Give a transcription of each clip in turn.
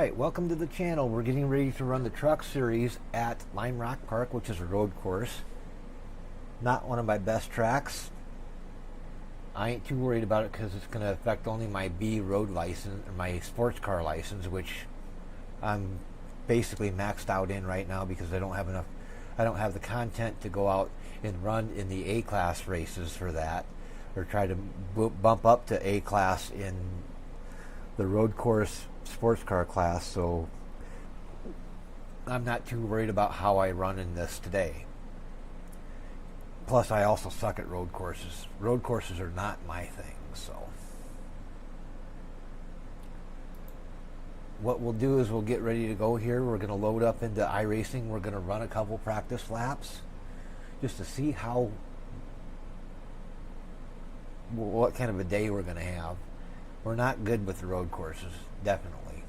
Alright, welcome to the channel. We're getting ready to run the truck series at Lime Rock Park, which is a road course. Not one of my best tracks. I ain't too worried about it because it's going to affect only my B road license, or my sports car license, which I'm basically maxed out in right now because I don't have enough. I don't have the content to go out and run in the A class races for that, or try to bump up to A class in the road course sports car class, so I'm not too worried about how I run in this today. Plus, I also suck at road courses. Road courses are not my thing, so what we'll do is we'll get ready to go here. We're going to load up into iRacing. We're going to run a couple practice laps just to see what kind of a day we're going to have. We're not good with the road courses, definitely.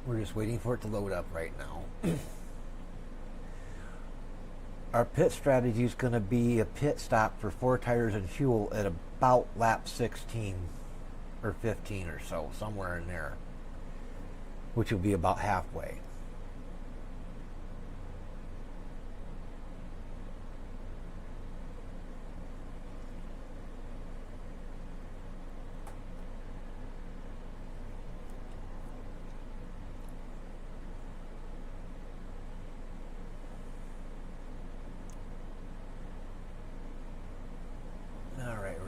We're just waiting for it to load up right now. Our pit strategy is going to be a pit stop for 4 tires and fuel at about lap 16 or 15 or so, somewhere in there, which will be about halfway.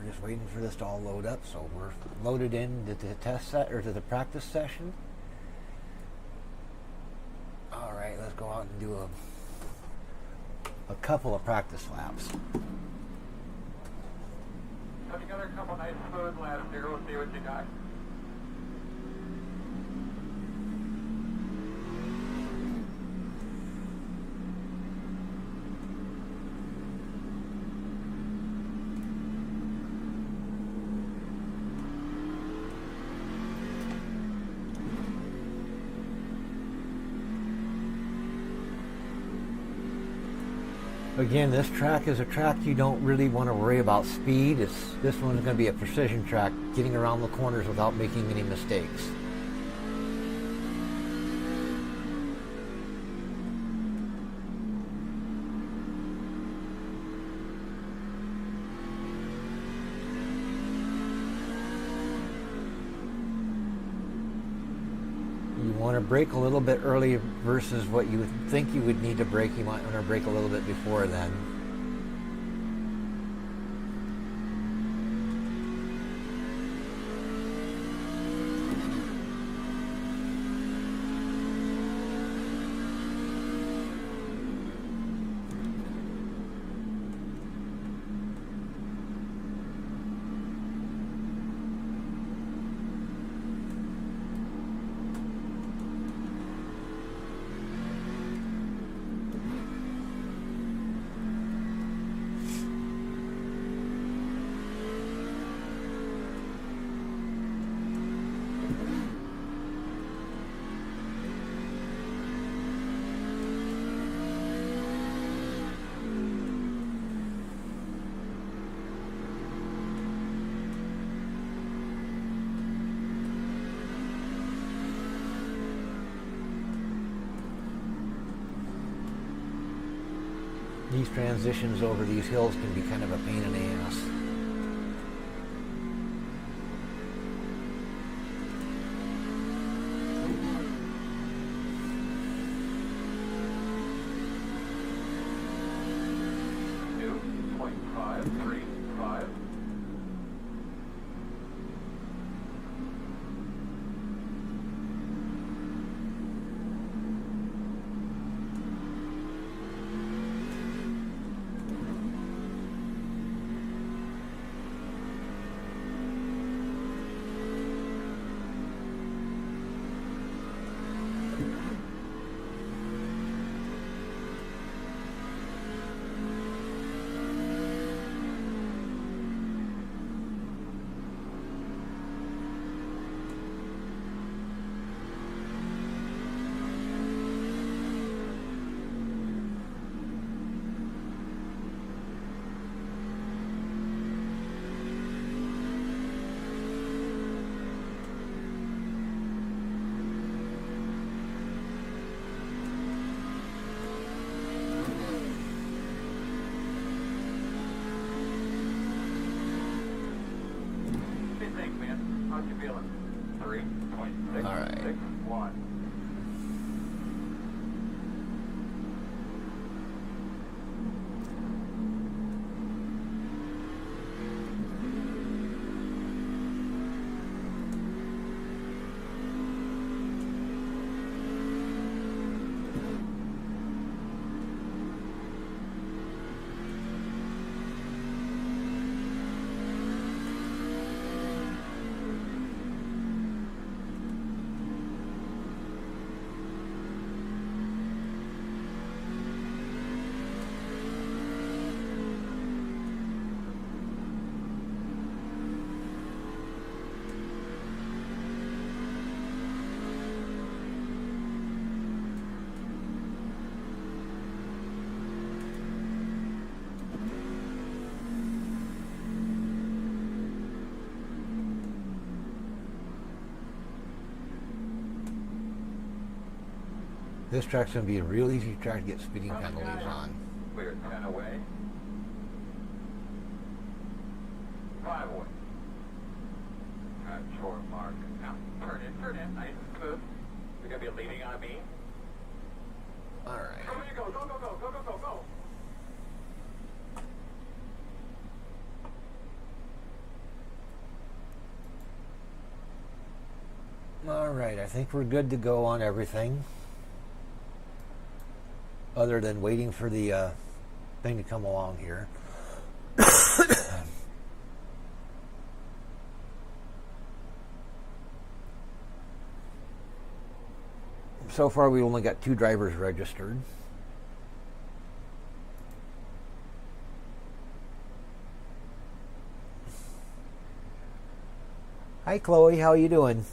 Just waiting for this to all load up, so we're loaded in to the test set or to the practice session. All right, let's go out and do a couple of practice laps. Put together a couple nice smooth laps here. We'll see what you got. Again, this track is a track you don't really want to worry about speed. This one's going to be a precision track, getting around the corners without making any mistakes. You want to brake a little bit early versus what you would think you would need to brake. You might want to brake a little bit before then. These transitions over these hills can be kind of a pain in the ass. All right. 3.661. This track's going to be a real easy track to get speeding penalties on. Clear 10 away. 5 away. Short mark. Now, turn in, nice and smooth. You're going to be leaning on me. All right. Go, you go, go, go, go, go, go, go, go. All right, I think we're good to go on everything. Other than waiting for the thing to come along here. So far, we only got 2 drivers registered. Hi, Chloe. How you doing?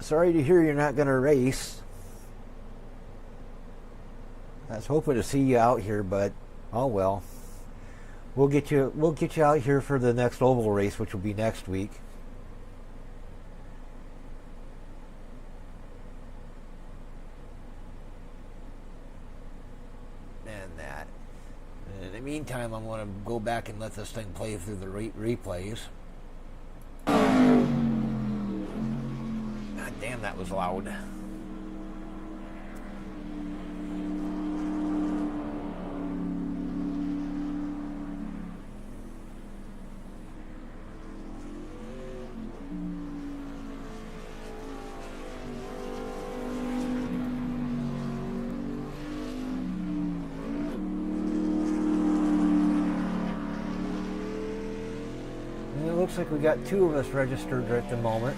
Sorry to hear you're not going to race. I was hoping to see you out here, but oh well. We'll get you out here for the next oval race, which will be next week. And that. And in the meantime, I'm going to go back and let this thing play through the replays. God damn, that was loud. Looks like we got 2 of us registered at the moment.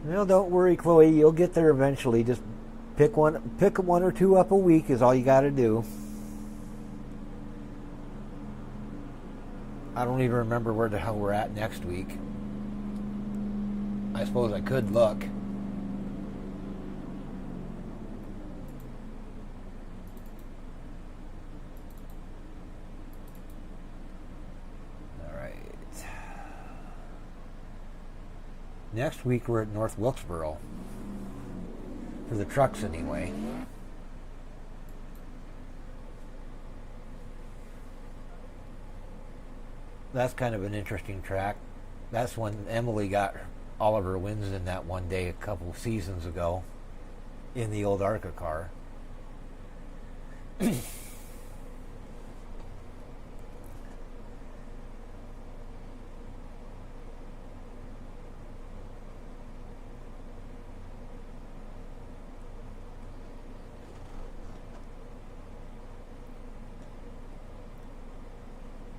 Well, don't worry, Chloe. You'll get there eventually. Just pick one or 2 up a week is all you got to do. I don't even remember where the hell we're at next week. I suppose I could look. Next week we're at North Wilkesboro. For the trucks anyway. That's kind of an interesting track. That's when Emily got all of her wins in that one day a couple of seasons ago in the old ARCA car.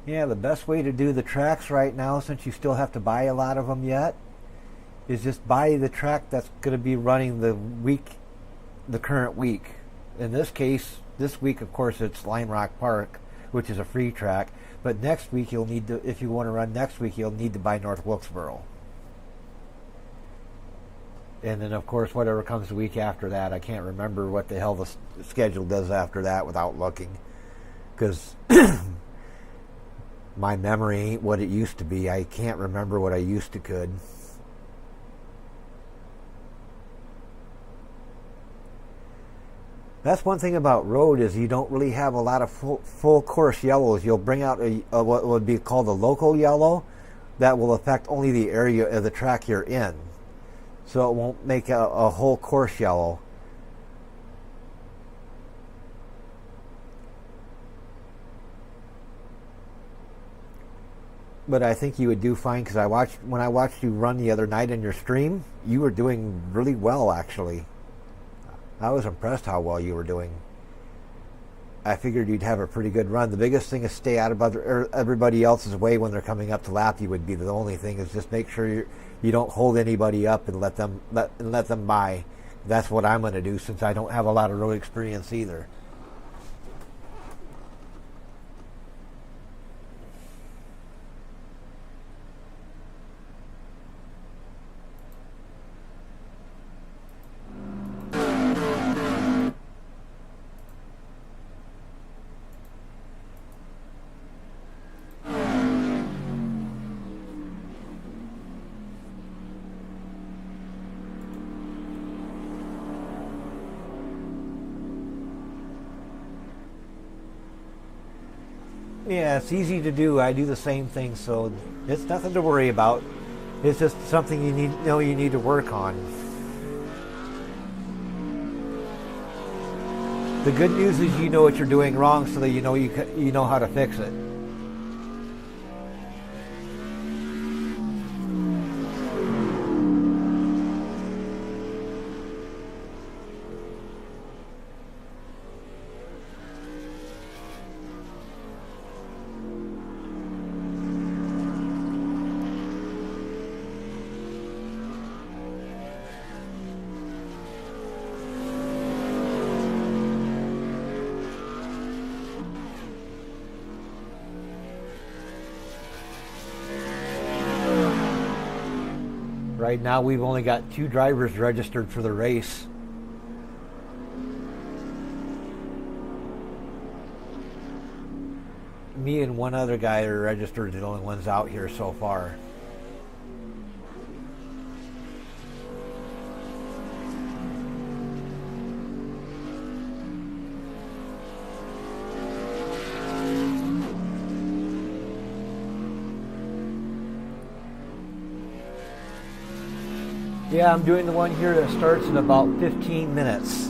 Yeah, the best way to do the tracks right now, since you still have to buy a lot of them yet, is just buy the track that's going to be running the current week. In this case, this week, of course, it's Lime Rock Park, which is a free track. But next week, you'll need to, if you want to run next week, you'll need to buy North Wilkesboro. And then, of course, whatever comes the week after that, I can't remember what the hell the schedule does after that without looking. Because my memory ain't what it used to be. I can't remember what I used to could. That's one thing about road is you don't really have a lot of full course yellows. You'll bring out what would be called a local yellow that will affect only the area of the track you're in. So it won't make a whole course yellow. But I think you would do fine because when I watched you run the other night in your stream, you were doing really well actually. I was impressed how well you were doing. I figured you'd have a pretty good run. The biggest thing is stay out of everybody else's way when they're coming up to lap you would be the only thing is just make sure you don't hold anybody up and let them by. That's what I'm going to do since I don't have a lot of road experience either. Yeah, it's easy to do. I do the same thing, so it's nothing to worry about. It's just something you need to work on. The good news is you know what you're doing wrong, so that you know how to fix it. Right now we've only got 2 drivers registered for the race. Me and one other guy are registered, the only ones out here so far. Yeah, I'm doing the one here that starts in about 15 minutes.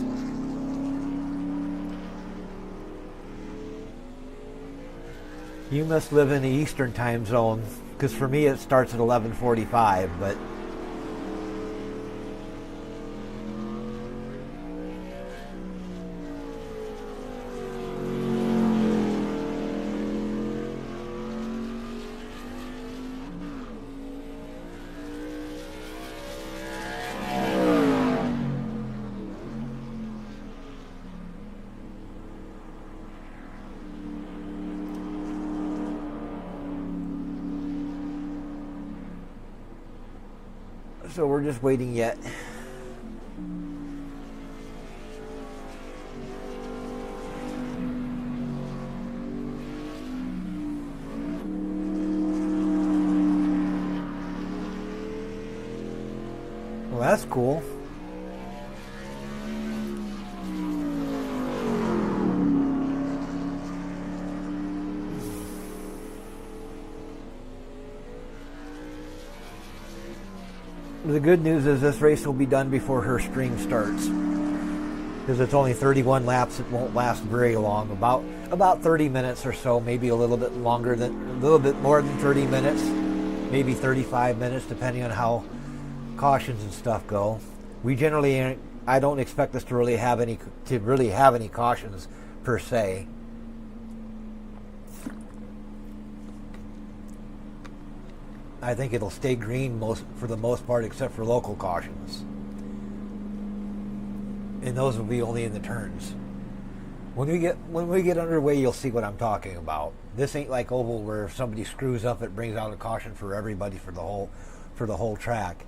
You must live in the Eastern time zone, because for me it starts at 11:45, but so we're just waiting yet. Well, that's cool. The good news is this race will be done before her stream starts. Because it's only 31 laps, it won't last very long. About 30 minutes or so, maybe a little bit more than 30 minutes, maybe 35 minutes, depending on how cautions and stuff go. I don't expect us to really have any cautions per se. I think it'll stay green for the most part, except for local cautions, and those will be only in the turns. When we get underway, you'll see what I'm talking about. This ain't like oval where if somebody screws up, it brings out a caution for everybody for the whole track.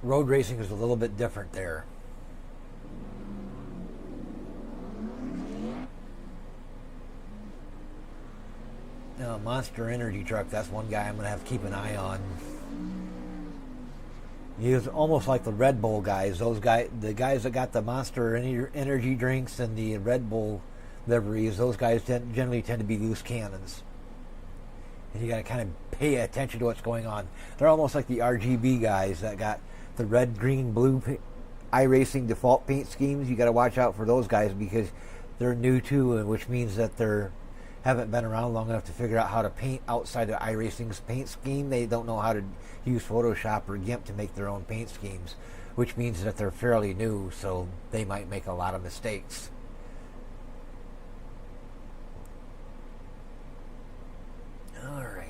road racing is a little bit different there. Now, Monster Energy truck, that's one guy I'm going to have to keep an eye on. He was almost like the Red Bull guys. The guys that got the Monster Energy drinks and the Red Bull liveries, those guys generally tend to be loose cannons. And you got to kind of pay attention to what's going on. They're almost like the RGB guys that got the red, green, blue iRacing default paint schemes. You got to watch out for those guys because they're new too, which means that they're haven't been around long enough to figure out how to paint outside of iRacing's paint scheme. They don't know how to use Photoshop or GIMP to make their own paint schemes, which means that they're fairly new, so they might make a lot of mistakes. Alrighty.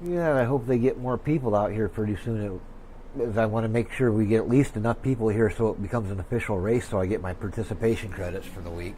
Yeah, I hope they get more people out here pretty soon. Because I want to make sure we get at least enough people here so it becomes an official race so I get my participation credits for the week.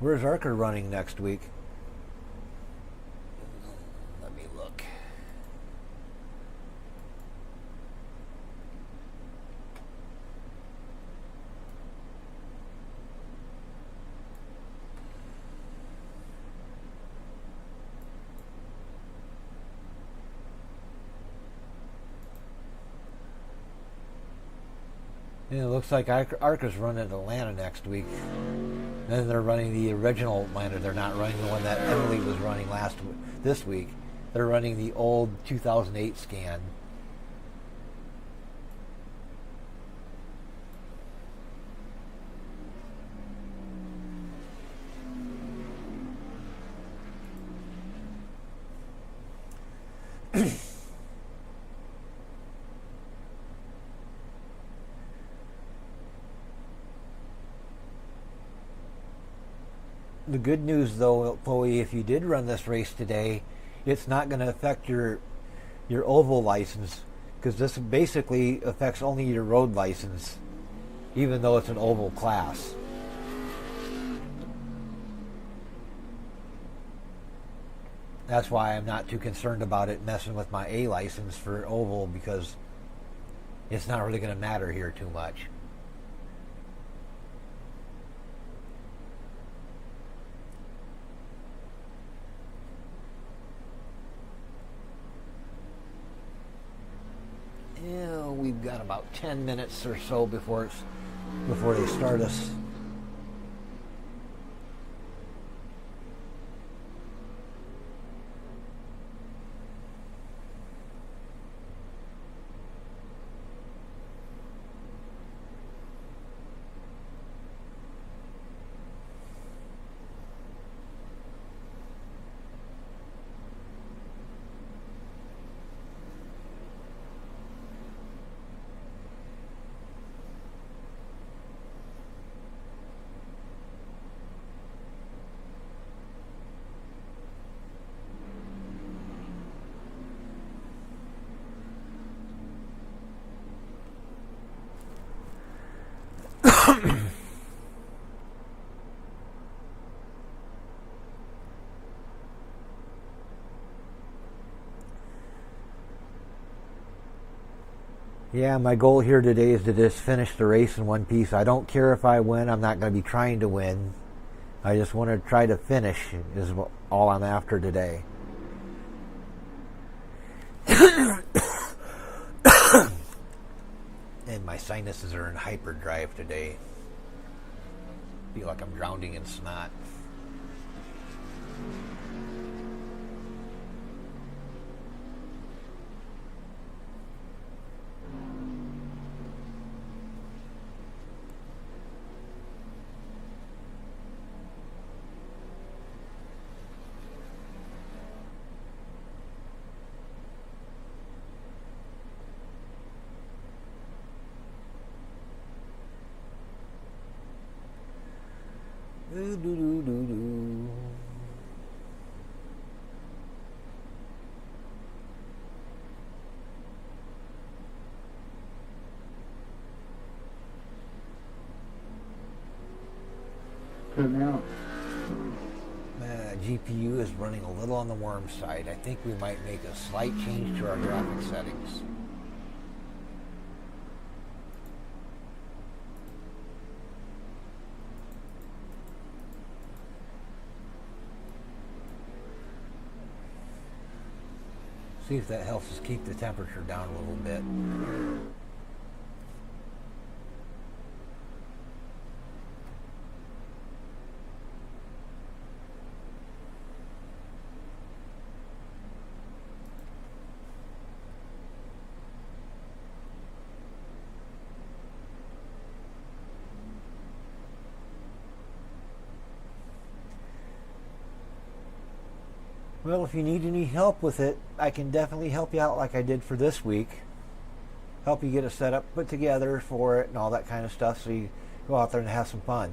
Where's Archer running next week? Let me look. Yeah, it looks like Archer's running Atlanta next week. Then they're running the original Atlanta. They're not running the one that Emily was running this week. They're running the old 2008 scan. The good news, though, Chloe, if you did run this race today, it's not going to affect your oval license because this basically affects only your road license, even though it's an oval class. That's why I'm not too concerned about it messing with my A license for oval because it's not really going to matter here too much. Yeah, we've got about 10 minutes or so before they start us. Yeah, my goal here today is to just finish the race in one piece. I don't care if I win. I'm not going to be trying to win. I just want to try to finish is all I'm after today. And my sinuses are in hyperdrive today. Feel like I'm drowning in snot. Doo, doo, doo, doo, doo. Now, GPU is running a little on the warm side. I think we might make a slight change to our graphic settings. See if that helps us keep the temperature down a little bit. Well, if you need any help with it, I can definitely help you out like I did for this week. Help you get a setup put together for it and all that kind of stuff so you go out there and have some fun.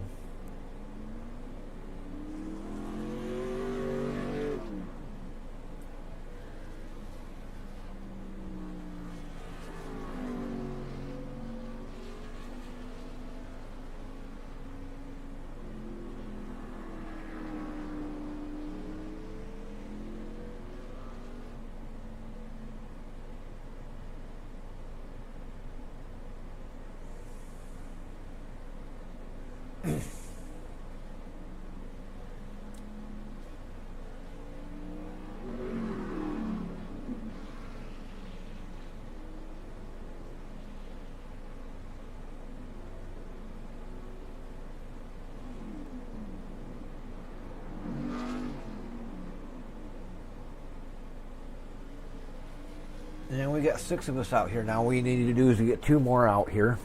And we got 6 of us out here now. What we need to do is we get 2 more out here.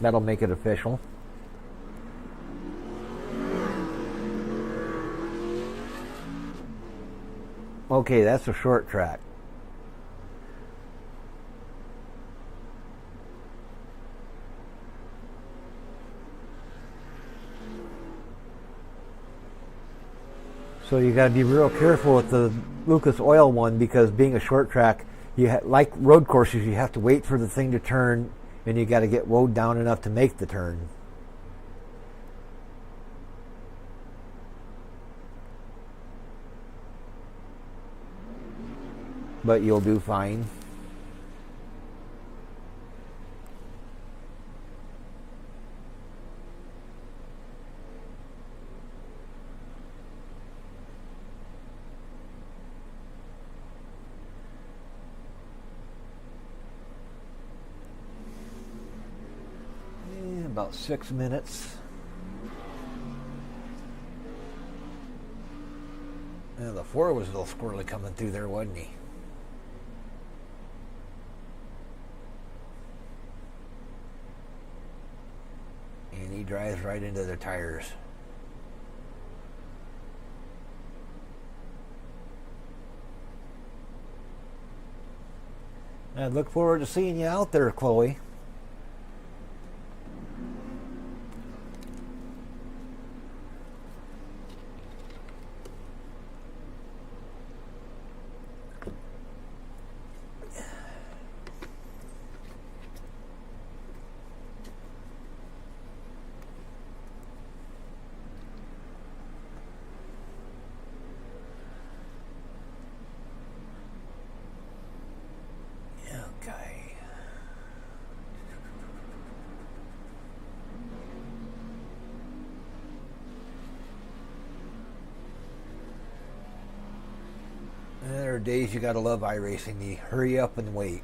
That'll make it official. Okay, that's a short track. So you got to be real careful with the Lucas Oil one because being a short track, like road courses, you have to wait for the thing to turn, and you got to get woed down enough to make the turn. But you'll do fine. About 6 minutes. And the 4 was a little squirrely coming through there, wasn't he? And he drives right into the tires. I look forward to seeing you out there, Chloe. Okay. And there are days you gotta love iRacing. You hurry up and wait.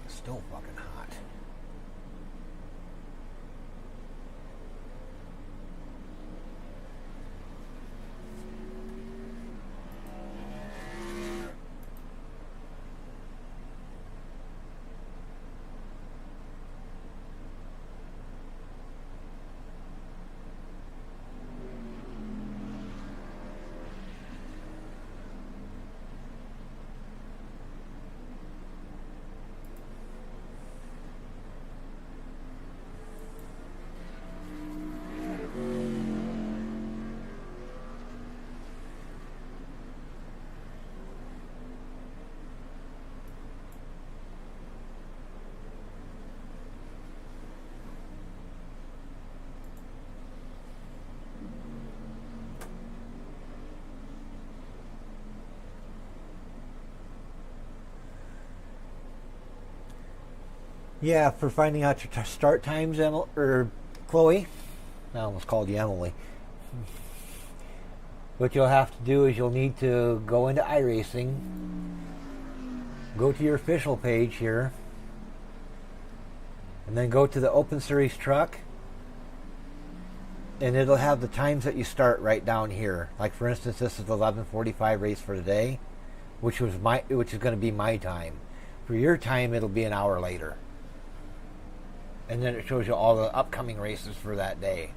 Still fucking hot. Yeah, for finding out your start times, or Chloe. I almost called you Emily. What you'll have to do is you'll need to go into iRacing, go to your official page here, and then go to the Open Series truck, and it'll have the times that you start right down here. Like for instance, this is the 11:45 race for today, which is going to be my time. For your time, it'll be an hour later, and then it shows you all the upcoming races for that day.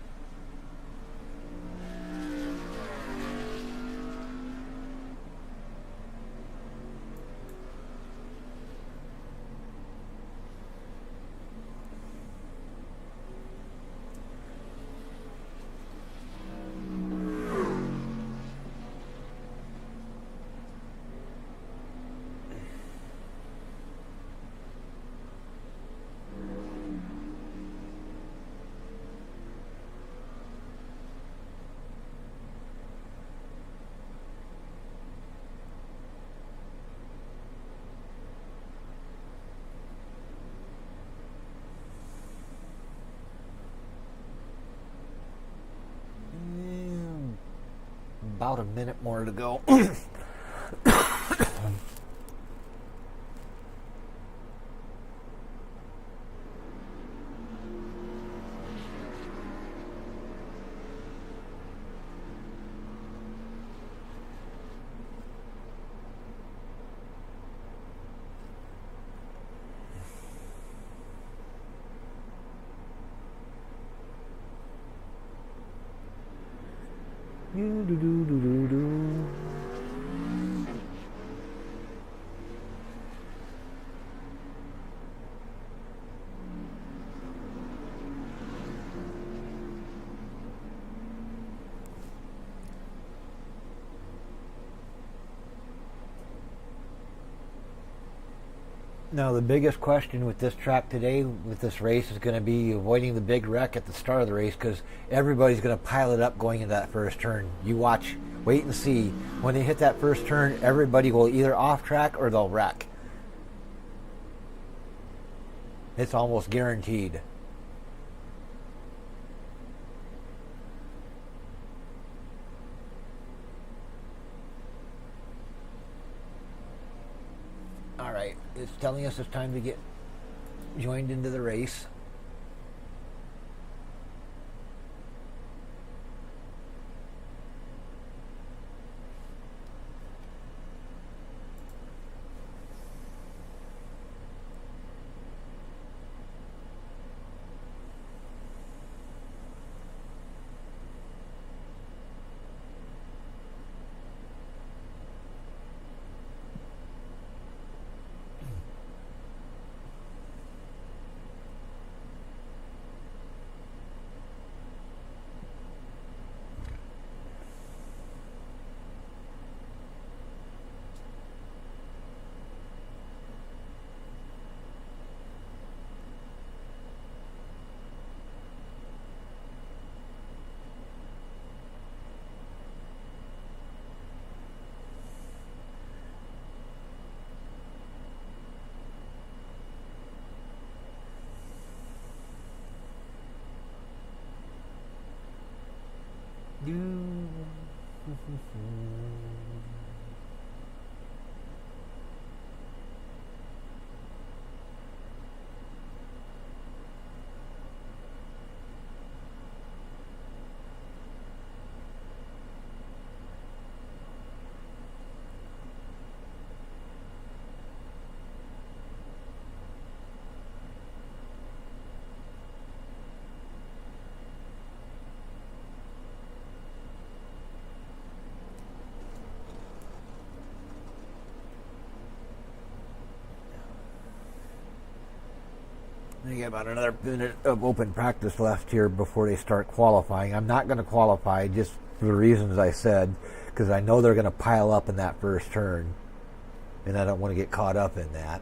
About a minute more to go. Now, the biggest question with this track today, with this race, is going to be avoiding the big wreck at the start of the race, because everybody's going to pile it up going into that first turn. You watch, wait and see. When they hit that first turn, everybody will either off track or they'll wreck. It's almost guaranteed. Alright, it's telling us it's time to get joined into the race. They got about another minute of open practice left here before they start qualifying. I'm not going to qualify just for the reasons I said, because I know they're going to pile up in that first turn, and I don't want to get caught up in that.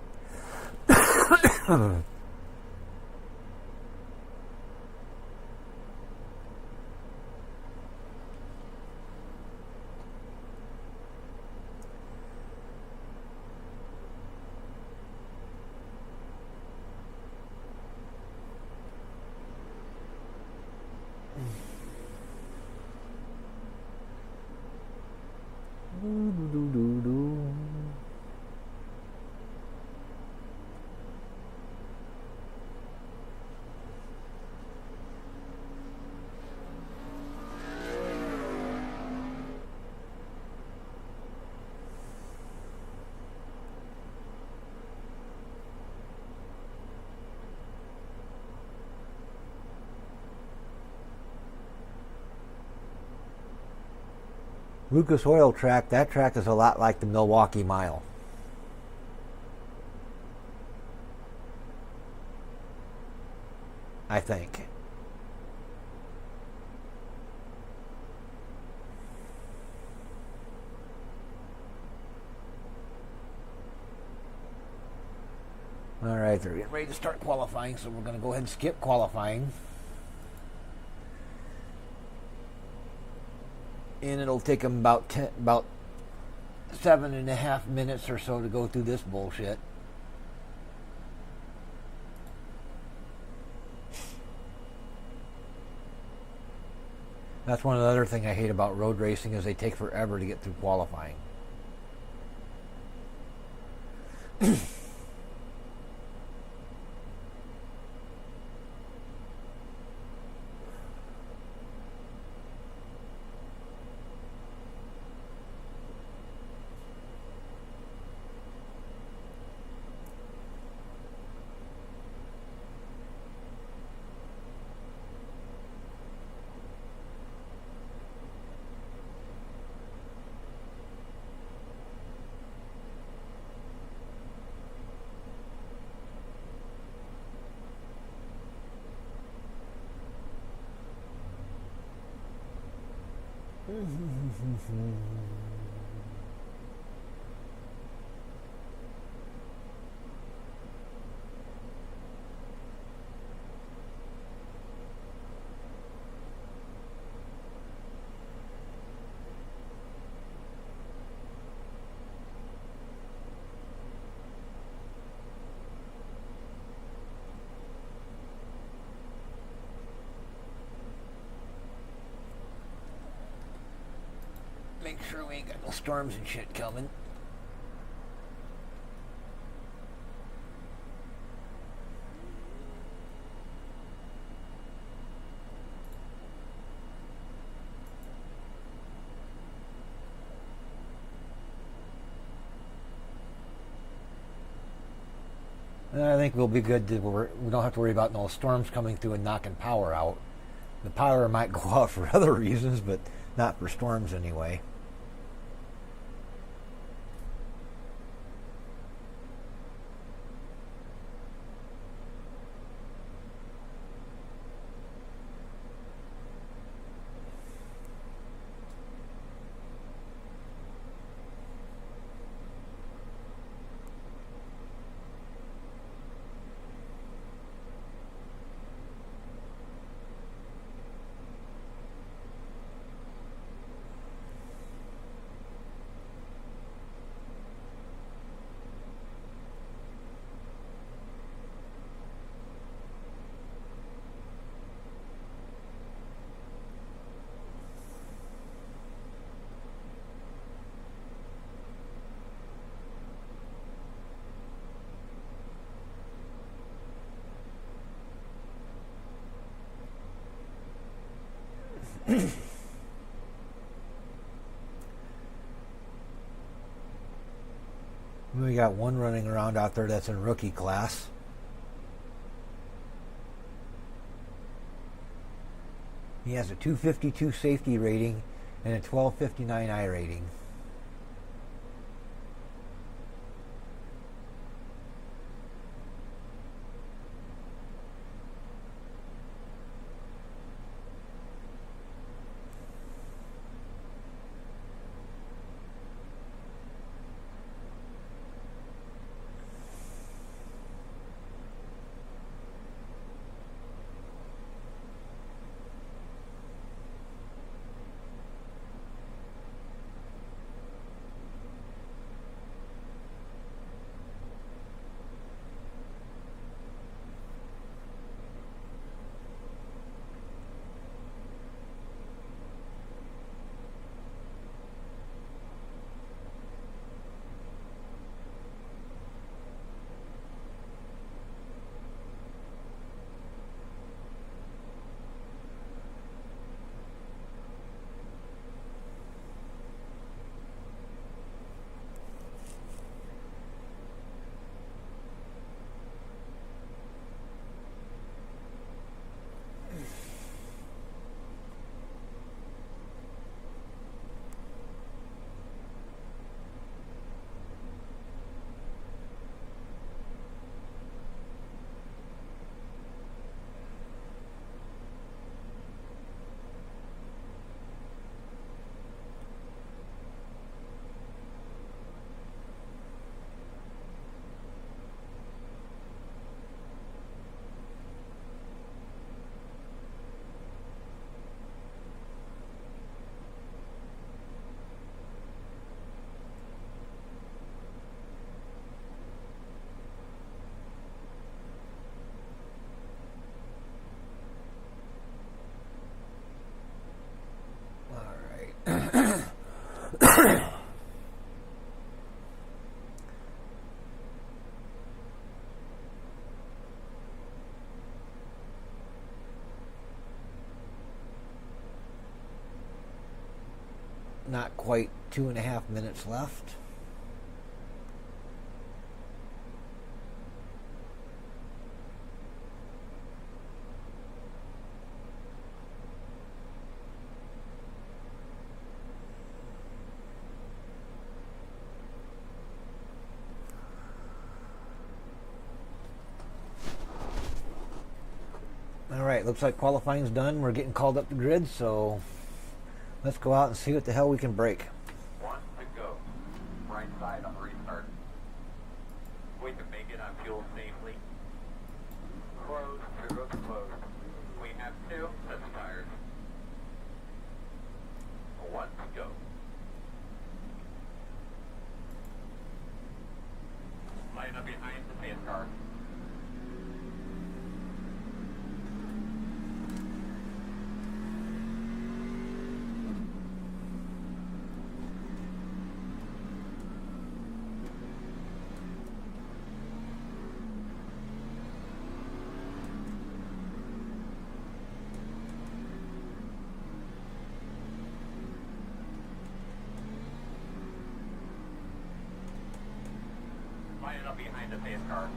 Lucas Oil track, that track is a lot like the Milwaukee Mile. I think. All right, they're getting ready to start qualifying, so we're going to go ahead and skip qualifying. And it'll take them about 7.5 minutes or so to go through this bullshit. That's one of the other things I hate about road racing is they take forever to get through qualifying. Make sure we ain't got no storms and shit coming. And I think we'll be good. We don't have to worry about no storms coming through and knocking power out. The power might go out for other reasons, but not for storms anyway. We got one running around out there that's in rookie class. He has a 252 safety rating and a 1259 I rating. Not quite 2.5 minutes left. All right, looks like qualifying's done. We're getting called up the grid, so let's go out and see what the hell we can break. One to go. Right side on restart. We can make it on fuel safely. Close, two rows closed. We have two, set the tires. One to go. Line up behind the pace car. Line up behind the pace car.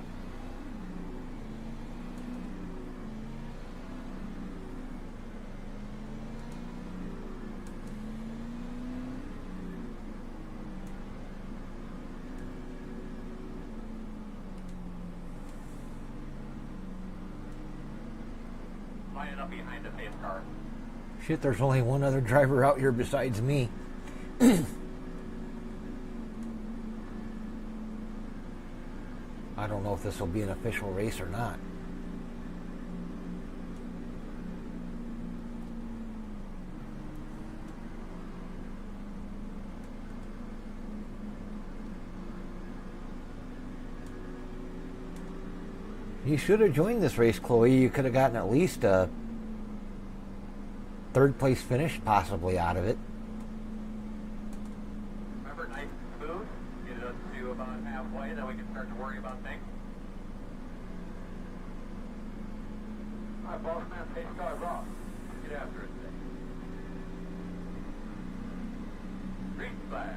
Line up behind the pace car. Shit, there's only one other driver out here besides me. I don't know if this will be an official race or not. You should have joined this race, Chloe. You could have gotten at least a third place finish possibly out of it. Remember, nice and smooth. Get us to about halfway, then we can start to worry about things. All right, boss man, pace car's off. Get after it today. Green flag.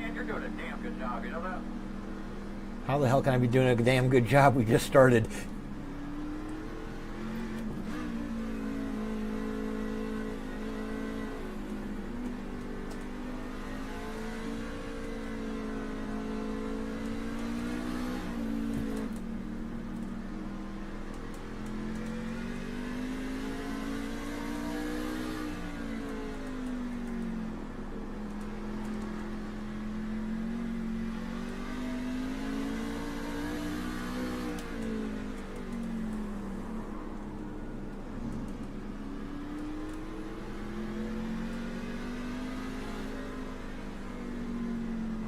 And you're doing a damn good job, you know that? How the hell can I be doing a damn good job? We just started.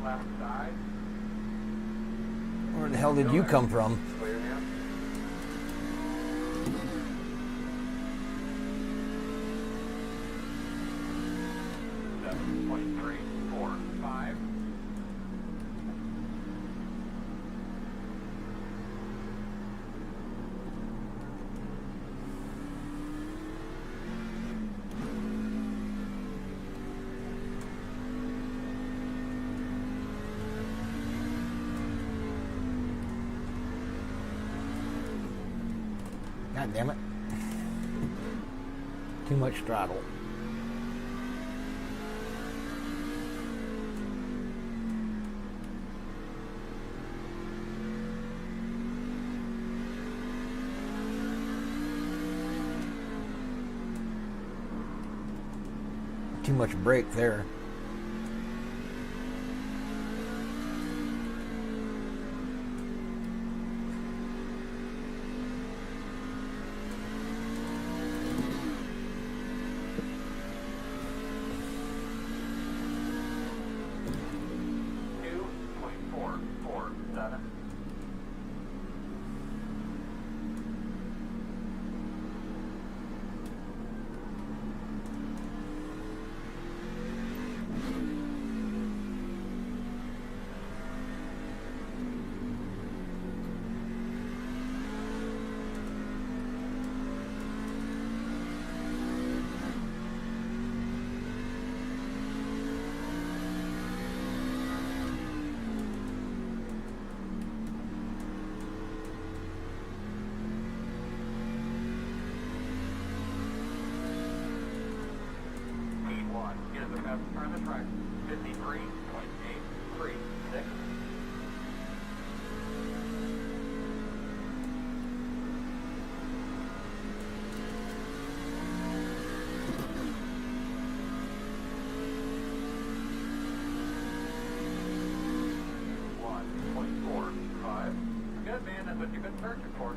Left side. Where the hell did you come from? Clear now. Seven point 345. God damn it. Too much throttle. Too much brake there. Two point four four seven. 3.836. Good, man. That's what you've been searching for.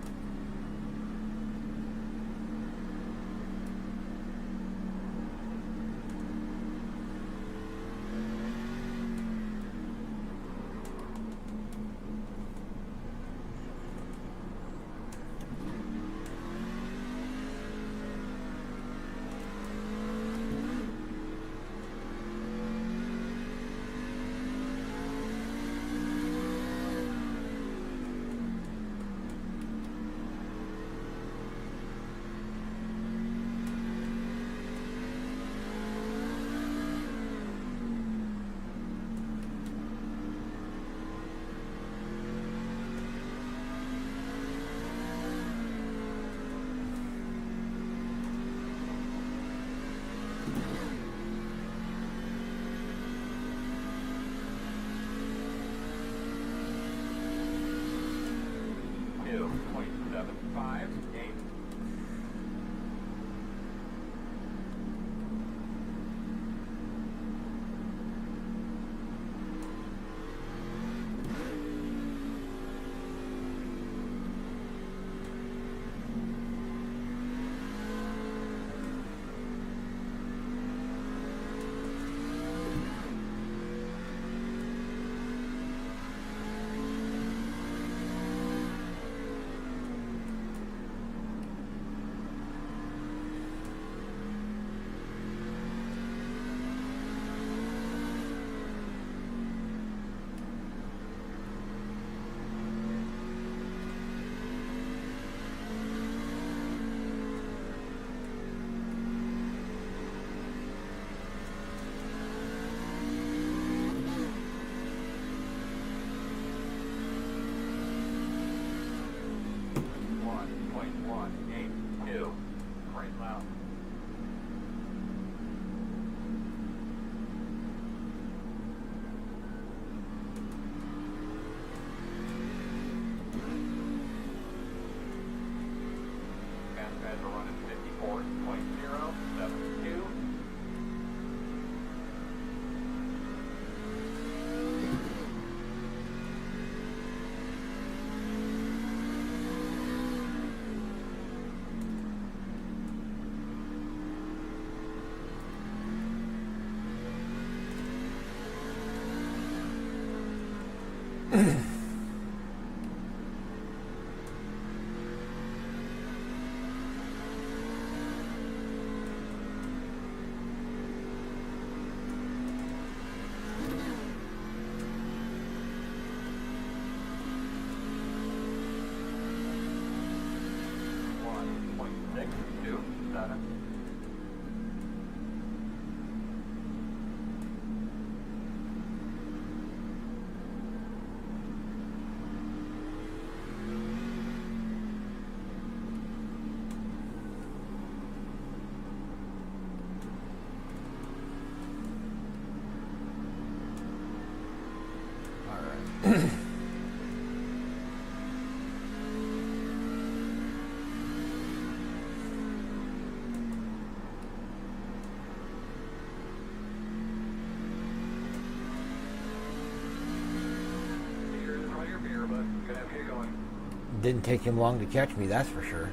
Didn't take him long to catch me, that's for sure.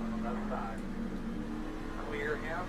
On the left side. Clear him.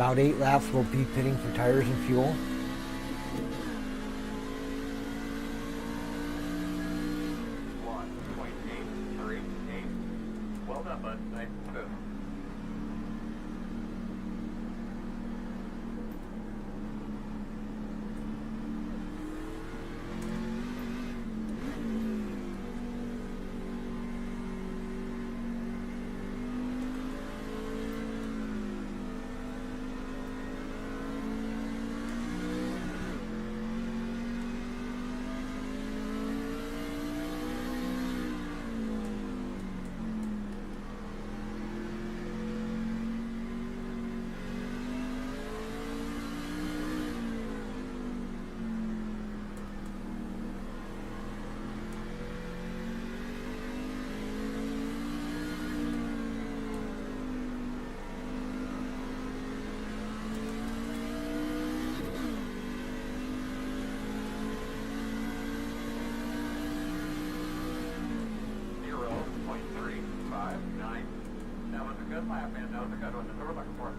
about 8 laps, we'll be pitting for tires and fuel. Well done, bud. Nice and smooth. That was a good lap, man. That was a good one. That's what we're looking for.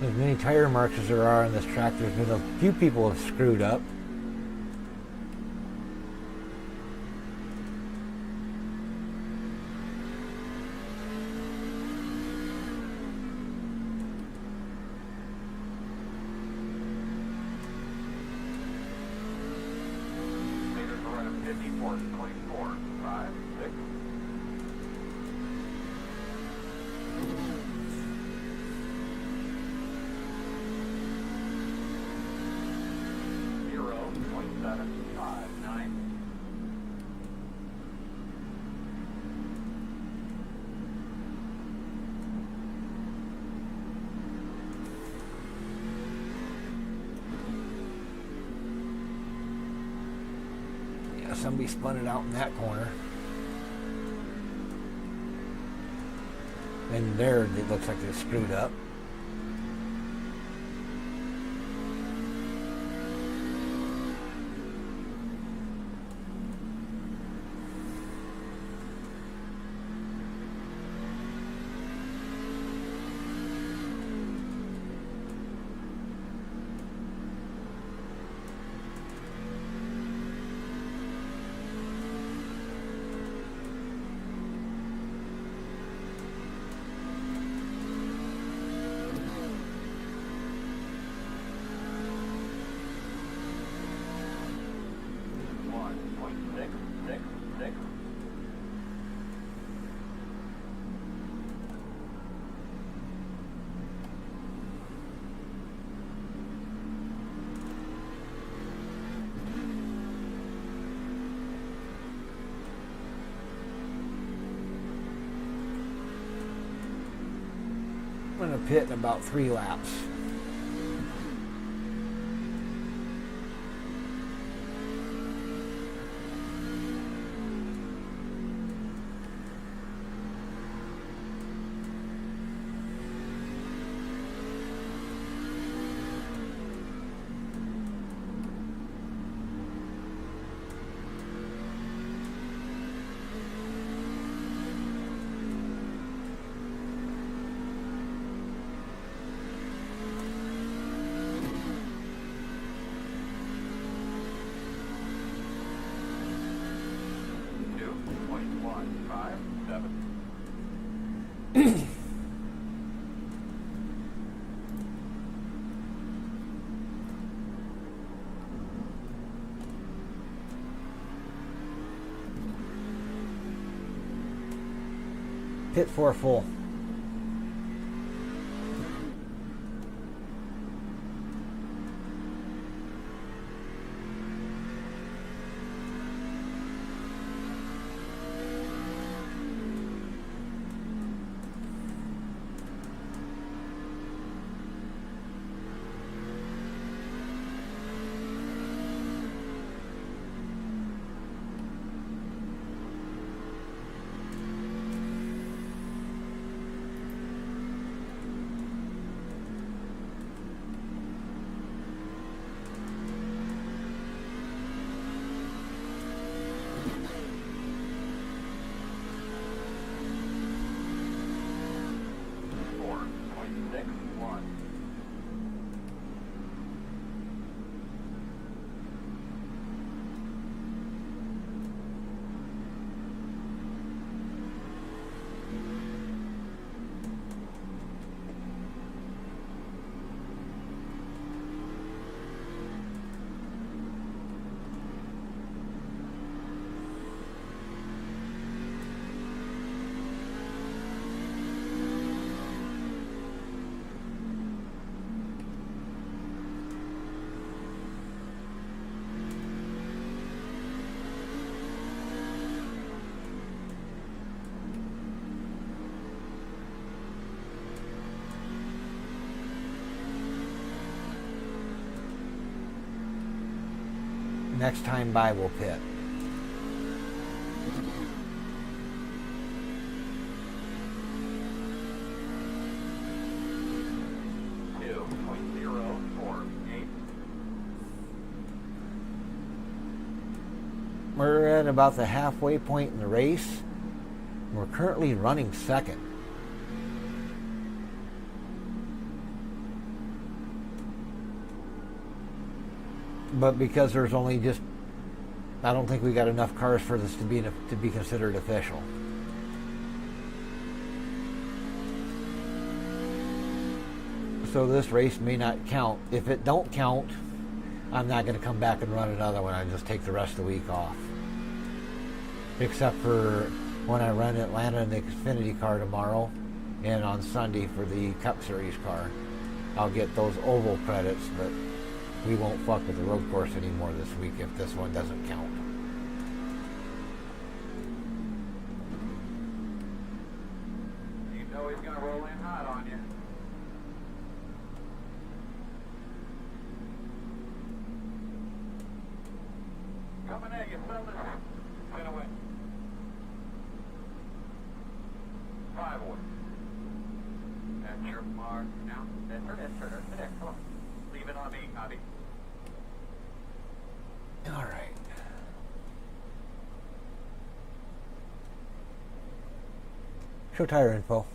As many tire marks as there are on this track, there's been a few people have screwed up. Leaders are running 54, 24, 5, 6. Yeah, somebody spun it out in that corner. And there, it looks like they screwed up. I'm going to pit in about 3 laps. 157. Pit 4 full. Next time by, we'll pit. We're at about the halfway point in the race. We're currently running second. But because there's only just, I don't think we got enough cars for this to be considered official. So this race may not count. If it don't count, I'm not going to come back and run another one. I just take the rest of the week off. Except for when I run Atlanta in the Xfinity car tomorrow, and on Sunday for the Cup Series car. I'll get those oval credits, but we won't fuck with the road course anymore this week if this one doesn't count. You know he's gonna roll in hot on you. Coming at you, fellas. Gonna win. 5 away. That's your mark now. That's her. Come on. Leave it on me, Cobby. All right. Show tire info.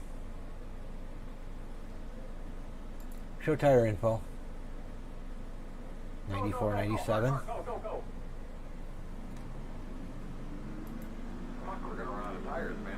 Show tire info. 94, 97. Go. Fuck, we're gonna run out of tires, man.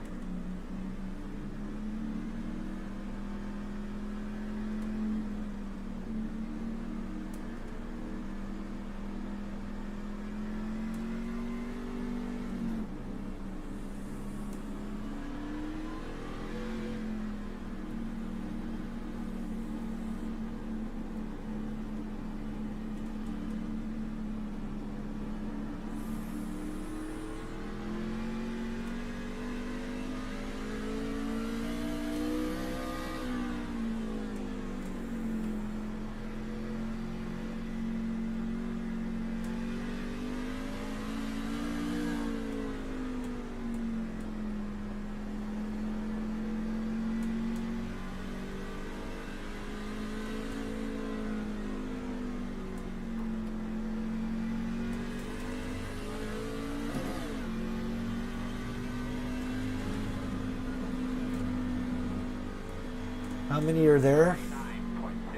How many are there?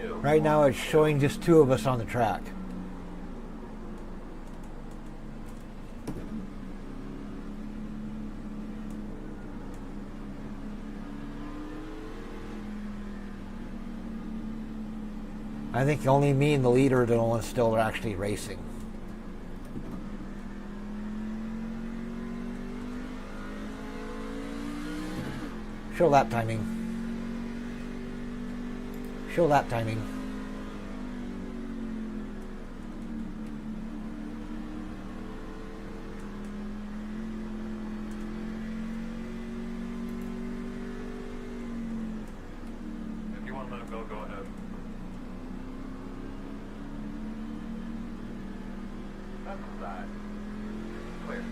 9.2. Right now it's showing just 2 of us on the track. I think only me and the leader are the ones still actually racing. Show lap timing. Show lap timing. If you want to let him go, go ahead. That's the side. Clear.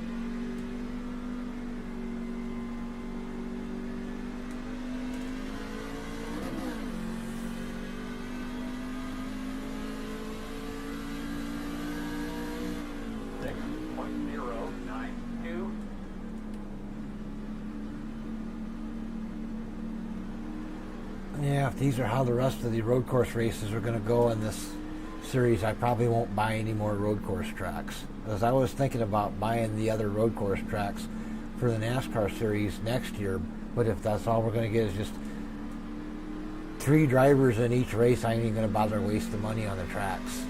Yeah, if these are how the rest of the road course races are going to go in this series, I probably won't buy any more road course tracks. Because I was thinking about buying the other road course tracks for the NASCAR series next year, but if that's all we're going to get is just 3 drivers in each race, I ain't even going to bother to waste the money on the tracks.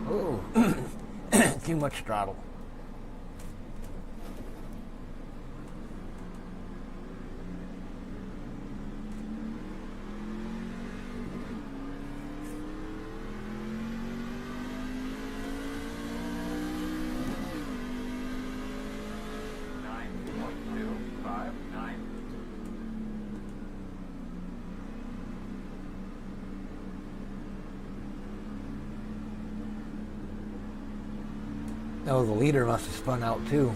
Oh, too much throttle. Oh, the leader must have spun out too.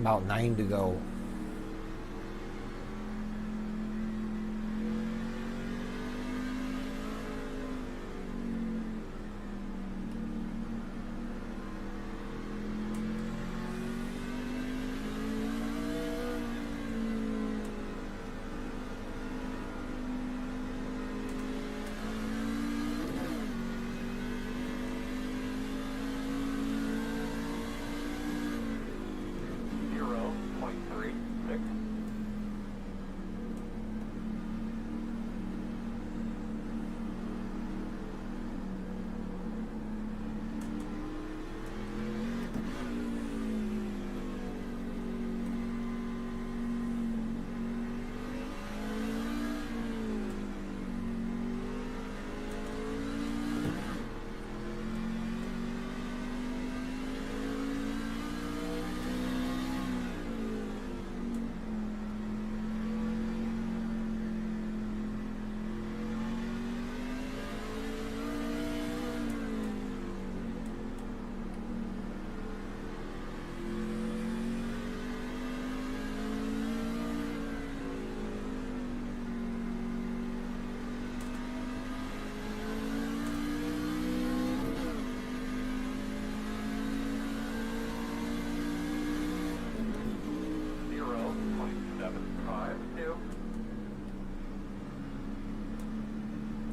About 9 to go.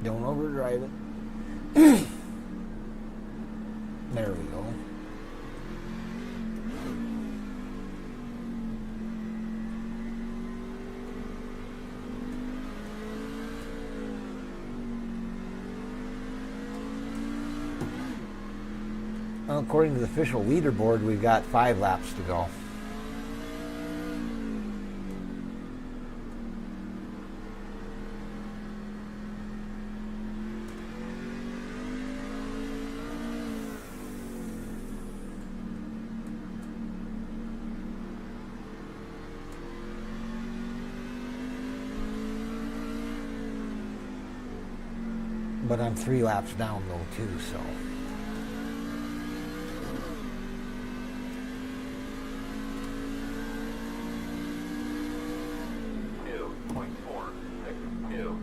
Don't overdrive it. There we go. Well, according to the official leaderboard, we've got 5 laps to go. But I'm 3 laps down though too, so. 2.462.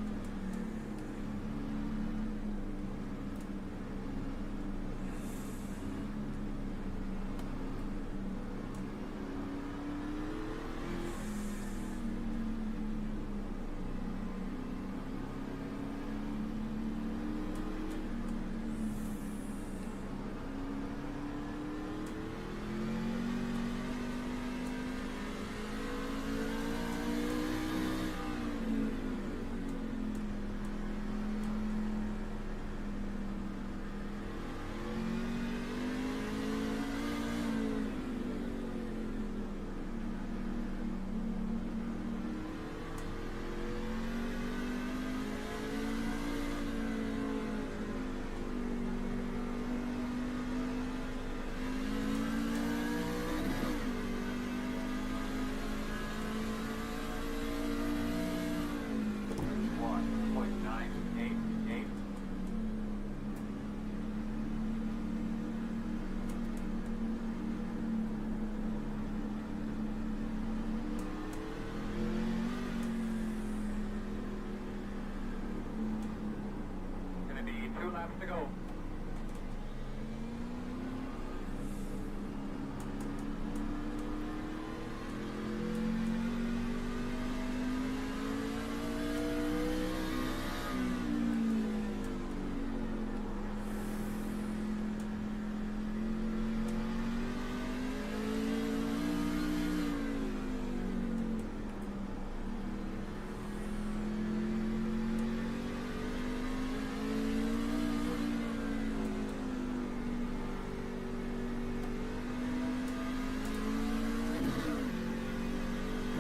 Laps to go.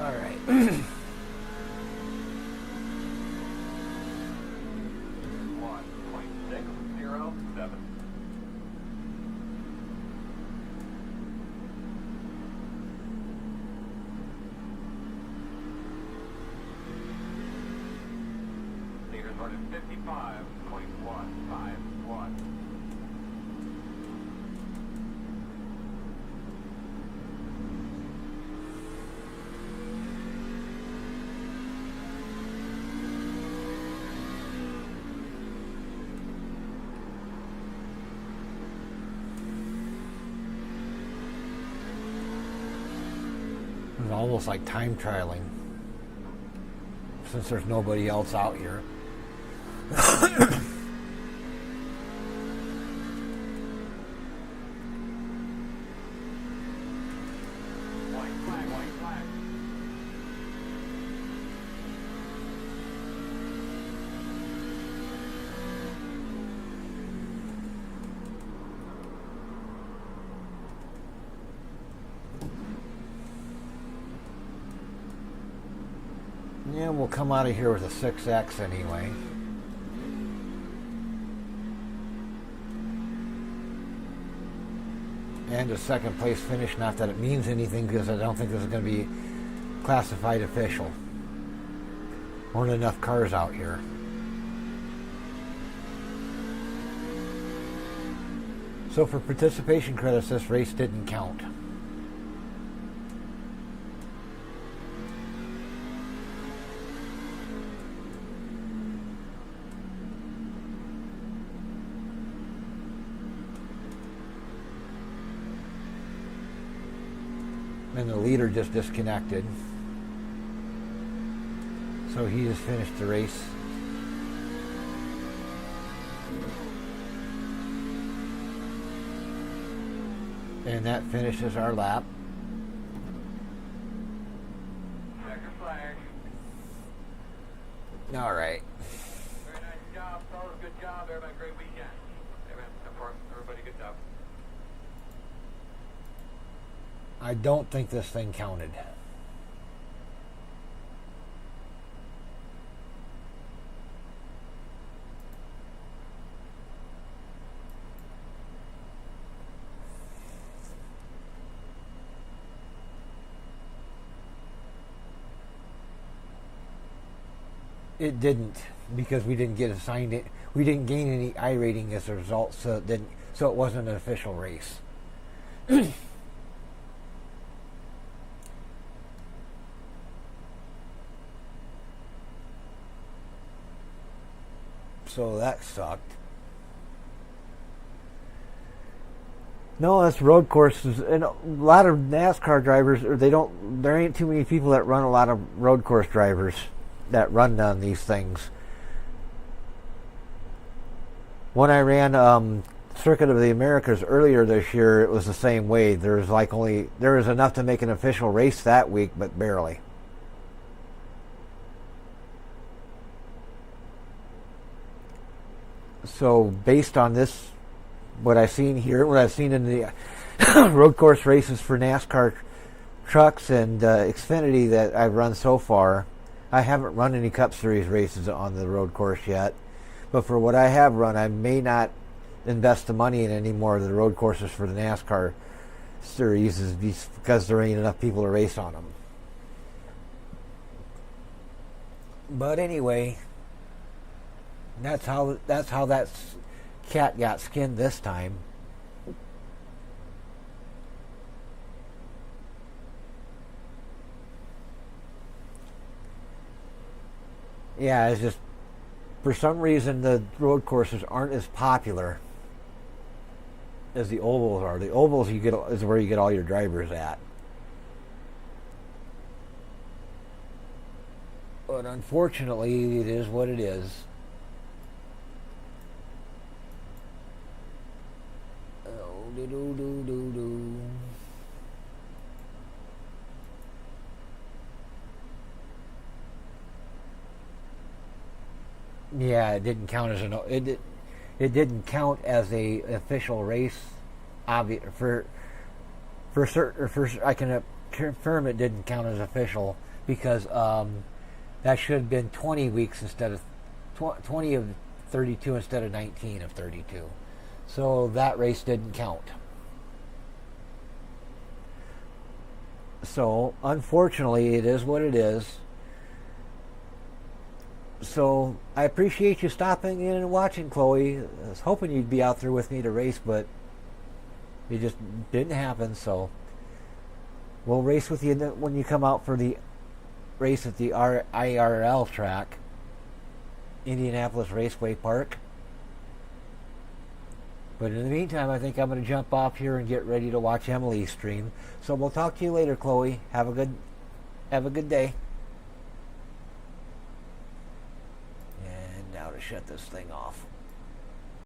All right. 1.607. Leaders running 55.151. It's almost like time trialing, since there's nobody else out here. White flag, white flag. Yeah, we'll come out of here with a 6X anyway. And a second place finish, not that it means anything because I don't think this is going to be classified official. Weren't enough cars out here. So for participation credits, this race didn't count. And the leader just disconnected. So he just finished the race. And that finishes our lap. Checker flag. All right. Very nice job, fellas. Good job. Everybody, great weekend. Everybody, good job. I don't think this thing counted. It didn't, because we didn't get assigned it. We didn't gain any I rating as a result, so it didn't. So it wasn't an official race. So that sucked. No, that's road courses, and a lot of NASCAR drivers. Or they don't. There ain't too many people that run a lot of road course drivers that run on these things. When I ran Circuit of the Americas earlier this year, it was the same way. There was enough to make an official race that week, but barely. So based on this, what I've seen here, what I've seen in the road course races for NASCAR trucks and Xfinity that I've run so far, I haven't run any Cup Series races on the road course yet. But for what I have run, I may not invest the money in any more of the road courses for the NASCAR series, is because there ain't enough people to race on them. But anyway, that's how that cat got skinned this time. Yeah, it's just, for some reason, the road courses aren't as popular as the ovals are. The ovals is where you get all your drivers at. But unfortunately, it is what it is. Oh, do. Yeah, it didn't count as it didn't count as a official race. For certain, I can confirm it didn't count as official, because that should have been 20 weeks instead of 20 of 32 instead of 19 of 32. So that race didn't count. So unfortunately, it is what it is. So I appreciate you stopping in and watching, Chloe. I was hoping you'd be out there with me to race, but it just didn't happen. So we'll race with you when you come out for the race at the IRL track, Indianapolis Raceway Park. But in the meantime, I think I'm going to jump off here and get ready to watch Emily's stream. So we'll talk to you later, Chloe. Have a good day. And now to shut this thing off.